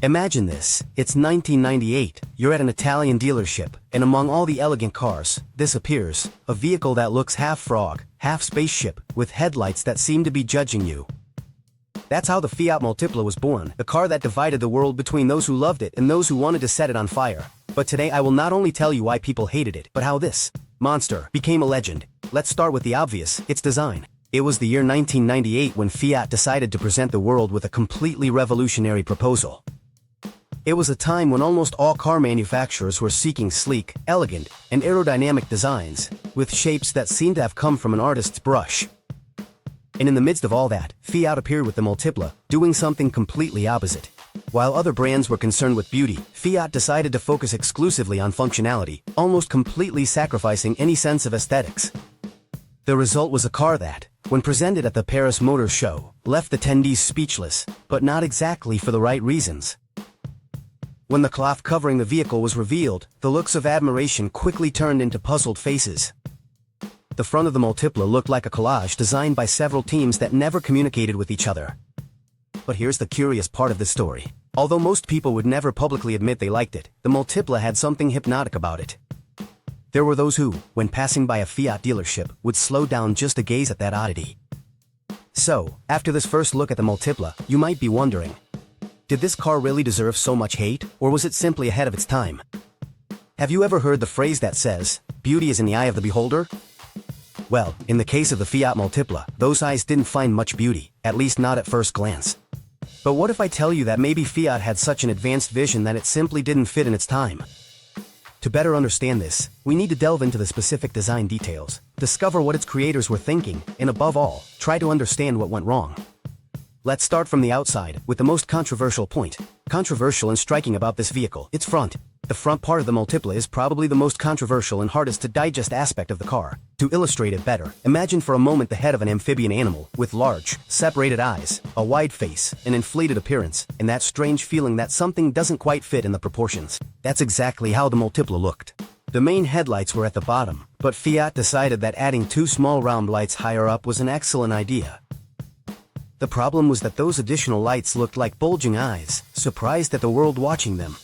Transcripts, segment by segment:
Imagine this, it's 1998, you're at an Italian dealership, and among all the elegant cars, this appears, a vehicle that looks half frog, half spaceship, with headlights that seem to be judging you. That's how the Fiat Multipla was born, the car that divided the world between those who loved it and those who wanted to set it on fire. But today I will not only tell you why people hated it, but how this monster became a legend. Let's start with the obvious, its design. It was the year 1998 when Fiat decided to present the world with a completely revolutionary proposal. It was a time when almost all car manufacturers were seeking sleek, elegant, and aerodynamic designs, with shapes that seemed to have come from an artist's brush. And in the midst of all that, Fiat appeared with the Multipla, doing something completely opposite. While other brands were concerned with beauty, Fiat decided to focus exclusively on functionality, almost completely sacrificing any sense of aesthetics. The result was a car that, when presented at the Paris Motor Show, left attendees speechless, but not exactly for the right reasons. When the cloth covering the vehicle was revealed, the looks of admiration quickly turned into puzzled faces. The front of the Multipla looked like a collage designed by several teams that never communicated with each other. But here's the curious part of the story. Although most people would never publicly admit they liked it, the Multipla had something hypnotic about it. There were those who, when passing by a Fiat dealership, would slow down just to gaze at that oddity. So, after this first look at the Multipla, you might be wondering, did this car really deserve so much hate, or was it simply ahead of its time? Have you ever heard the phrase that says, beauty is in the eye of the beholder? Well, in the case of the Fiat Multipla, those eyes didn't find much beauty, at least not at first glance. But what if I tell you that maybe Fiat had such an advanced vision that it simply didn't fit in its time? To better understand this, we need to delve into the specific design details, discover what its creators were thinking, and above all, try to understand what went wrong. Let's start from the outside, with the most controversial point. Controversial and striking about this vehicle, its front. The front part of the Multipla is probably the most controversial and hardest to digest aspect of the car. To illustrate it better, imagine for a moment the head of an amphibian animal, with large, separated eyes, a wide face, an inflated appearance, and that strange feeling that something doesn't quite fit in the proportions. That's exactly how the Multipla looked. The main headlights were at the bottom, but Fiat decided that adding two small round lights higher up was an excellent idea. The problem was that those additional lights looked like bulging eyes, surprised at the world watching them.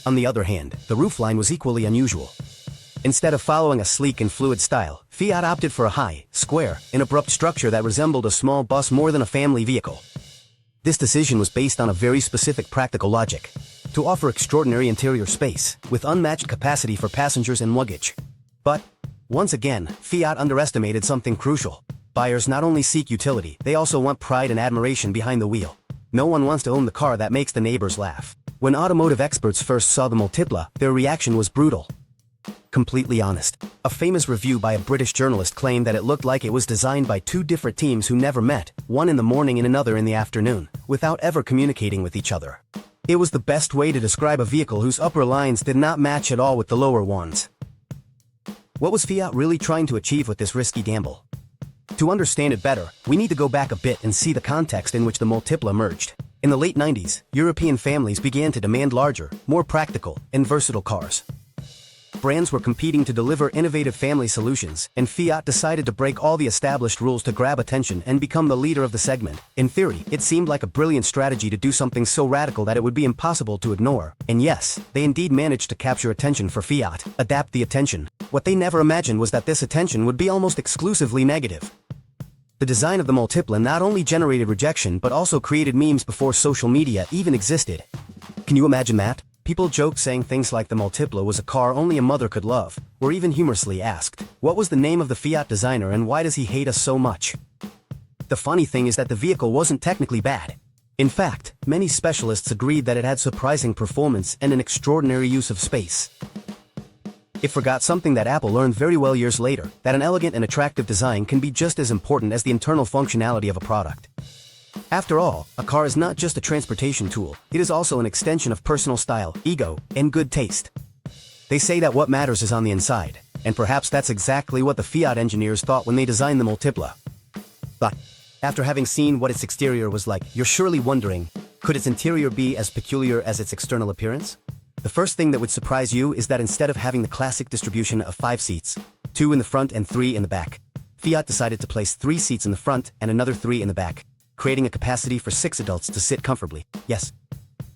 On the other hand, the roofline was equally unusual. Instead of following a sleek and fluid style, Fiat opted for a high, square, and abrupt structure that resembled a small bus more than a family vehicle. This decision was based on a very specific practical logic: to offer extraordinary interior space, with unmatched capacity for passengers and luggage. But, once again, Fiat underestimated something crucial. Buyers not only seek utility, they also want pride and admiration behind the wheel. No one wants to own the car that makes the neighbors laugh. When automotive experts first saw the Multipla, their reaction was brutal. Completely honest. A famous review by a British journalist claimed that it looked like it was designed by two different teams who never met, one in the morning and another in the afternoon, without ever communicating with each other. It was the best way to describe a vehicle whose upper lines did not match at all with the lower ones. What was Fiat really trying to achieve with this risky gamble? To understand it better, we need to go back a bit and see the context in which the Multipla emerged. In the late 90s, European families began to demand larger, more practical, and versatile cars. Brands were competing to deliver innovative family solutions, and Fiat decided to break all the established rules to grab attention and become the leader of the segment. In theory, it seemed like a brilliant strategy to do something so radical that it would be impossible to ignore. And yes, they indeed managed to capture attention for Fiat, adapt the attention. What they never imagined was that this attention would be almost exclusively negative. The design of the Multipla not only generated rejection but also created memes before social media even existed. Can you imagine that? People joked saying things like the Multipla was a car only a mother could love, or even humorously asked, what was the name of the Fiat designer and why does he hate us so much? The funny thing is that the vehicle wasn't technically bad. In fact, many specialists agreed that it had surprising performance and an extraordinary use of space. It forgot something that Apple learned very well years later, that an elegant and attractive design can be just as important as the internal functionality of a product. After all, a car is not just a transportation tool, it is also an extension of personal style, ego, and good taste. They say that what matters is on the inside, and perhaps that's exactly what the Fiat engineers thought when they designed the Multipla. But, after having seen what its exterior was like, you're surely wondering, could its interior be as peculiar as its external appearance? The first thing that would surprise you is that instead of having the classic distribution of 5 seats, 2 in the front and 3 in the back, Fiat decided to place 3 seats in the front and another 3 in the back, creating a capacity for 6 adults to sit comfortably. Yes,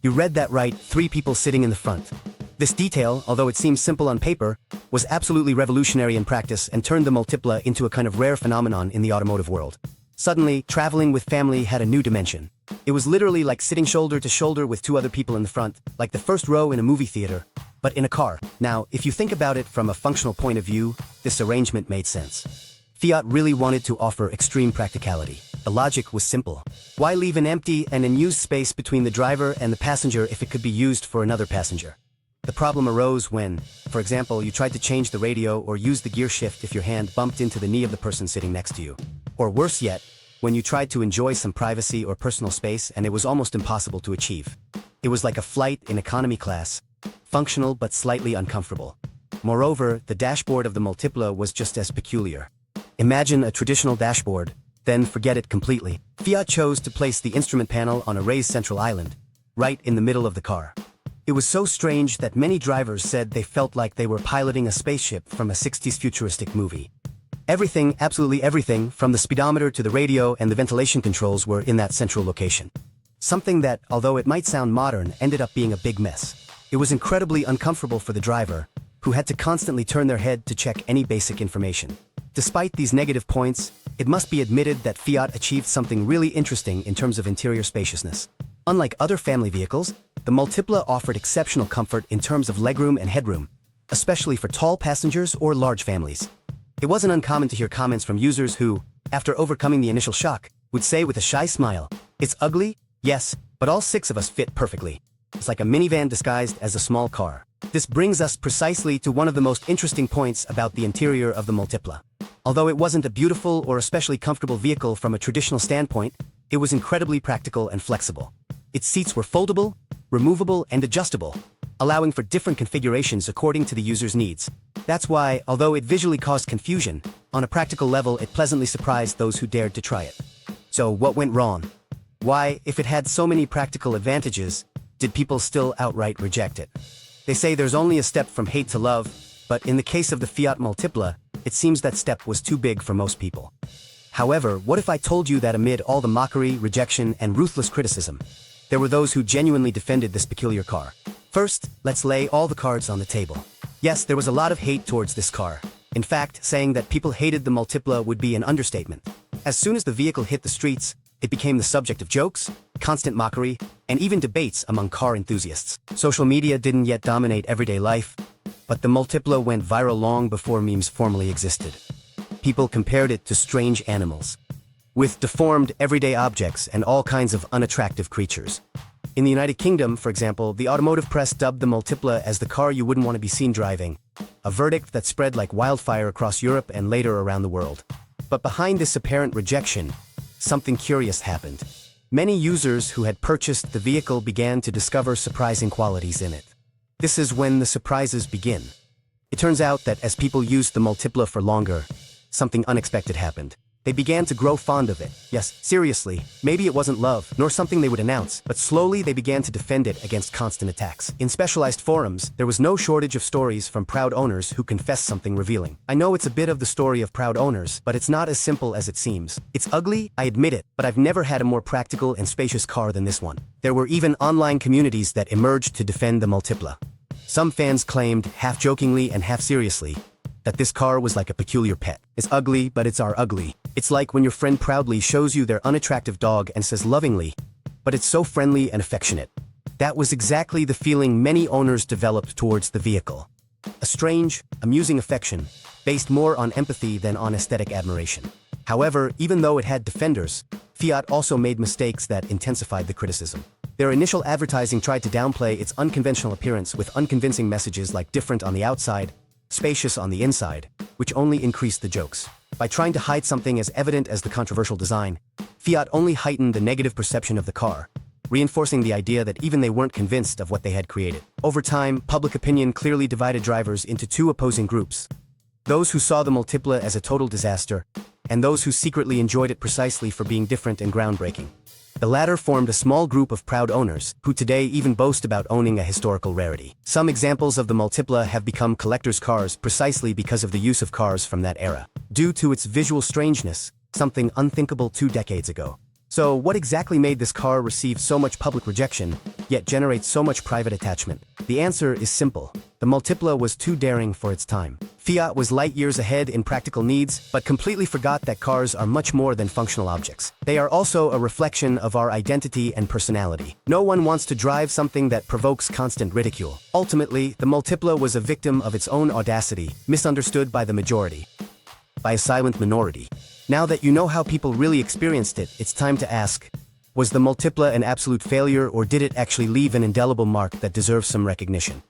You read that right, 3 people sitting in the front. This detail, although it seems simple on paper, was absolutely revolutionary in practice and turned the Multipla into a kind of rare phenomenon in the automotive world. Suddenly, traveling with family had a new dimension. It was literally like sitting shoulder to shoulder with 2 other people in the front, like the first row in a movie theater, but in a car. Now, if you think about it from a functional point of view, this arrangement made sense. Fiat really wanted to offer extreme practicality. The logic was simple. Why leave an empty and unused space between the driver and the passenger if it could be used for another passenger? The problem arose when, for example, you tried to change the radio or use the gear shift if your hand bumped into the knee of the person sitting next to you. Or worse yet, when you tried to enjoy some privacy or personal space and it was almost impossible to achieve. It was like a flight in economy class, functional but slightly uncomfortable. Moreover, the dashboard of the Multipla was just as peculiar. Imagine a traditional dashboard, then forget it completely. Fiat chose to place the instrument panel on a raised central island, right in the middle of the car. It was so strange that many drivers said they felt like they were piloting a spaceship from a 60s futuristic movie. Everything, absolutely everything, from the speedometer to the radio and the ventilation controls were in that central location. Something that, although it might sound modern, ended up being a big mess. It was incredibly uncomfortable for the driver, who had to constantly turn their head to check any basic information. Despite these negative points, it must be admitted that Fiat achieved something really interesting in terms of interior spaciousness. Unlike other family vehicles, the Multipla offered exceptional comfort in terms of legroom and headroom, especially for tall passengers or large families. It wasn't uncommon to hear comments from users who, after overcoming the initial shock, would say with a shy smile, "It's ugly, yes, but all 6 of us fit perfectly. It's like a minivan disguised as a small car." This brings us precisely to one of the most interesting points about the interior of the Multipla. Although it wasn't a beautiful or especially comfortable vehicle from a traditional standpoint, it was incredibly practical and flexible. Its seats were foldable, removable, and adjustable, allowing for different configurations according to the user's needs. That's why, although it visually caused confusion, on a practical level it pleasantly surprised those who dared to try it. So what went wrong? Why, if it had so many practical advantages, did people still outright reject it? They say there's only a step from hate to love, but in the case of the Fiat Multipla, it seems that step was too big for most people. However, what if I told you that amid all the mockery, rejection, and ruthless criticism, there were those who genuinely defended this peculiar car? First, let's lay all the cards on the table. Yes, there was a lot of hate towards this car. In fact, saying that people hated the Multipla would be an understatement. As soon as the vehicle hit the streets, it became the subject of jokes, constant mockery, and even debates among car enthusiasts. Social media didn't yet dominate everyday life, but the Multipla went viral long before memes formally existed. People compared it to strange animals, with deformed everyday objects and all kinds of unattractive creatures. In the United Kingdom, for example, the automotive press dubbed the Multipla as the car you wouldn't want to be seen driving, a verdict that spread like wildfire across Europe and later around the world. But behind this apparent rejection, something curious happened. Many users who had purchased the vehicle began to discover surprising qualities in it. This is when the surprises begin. It turns out that as people used the Multipla for longer, something unexpected happened. They began to grow fond of it. Yes, seriously, maybe it wasn't love, nor something they would announce, but slowly they began to defend it against constant attacks. In specialized forums, there was no shortage of stories from proud owners who confessed something revealing. I know it's a bit of the story of proud owners, but it's not as simple as it seems. It's ugly, I admit it, but I've never had a more practical and spacious car than this one. There were even online communities that emerged to defend the Multipla. Some fans claimed, half jokingly and half seriously, that this car was like a peculiar pet. It's ugly, but it's our ugly. It's like when your friend proudly shows you their unattractive dog and says lovingly, but it's so friendly and affectionate. That was exactly the feeling many owners developed towards the vehicle. A strange, amusing affection, based more on empathy than on aesthetic admiration. However, even though it had defenders, Fiat also made mistakes that intensified the criticism. Their initial advertising tried to downplay its unconventional appearance with unconvincing messages like different on the outside, spacious on the inside, which only increased the jokes. By trying to hide something as evident as the controversial design, Fiat only heightened the negative perception of the car, reinforcing the idea that even they weren't convinced of what they had created. Over time, public opinion clearly divided drivers into 2 opposing groups: those who saw the Multipla as a total disaster, and those who secretly enjoyed it precisely for being different and groundbreaking. The latter formed a small group of proud owners, who today even boast about owning a historical rarity. Some examples of the Multipla have become collector's cars precisely because of the use of cars from that era. Due to its visual strangeness, something unthinkable 2 decades ago. So what exactly made this car receive so much public rejection, yet generate so much private attachment? The answer is simple. The Multipla was too daring for its time. Fiat was light years ahead in practical needs, but completely forgot that cars are much more than functional objects. They are also a reflection of our identity and personality. No one wants to drive something that provokes constant ridicule. Ultimately, the Multipla was a victim of its own audacity, misunderstood by the majority, by a silent minority. Now that you know how people really experienced it, it's time to ask, was the Multipla an absolute failure, or did it actually leave an indelible mark that deserves some recognition?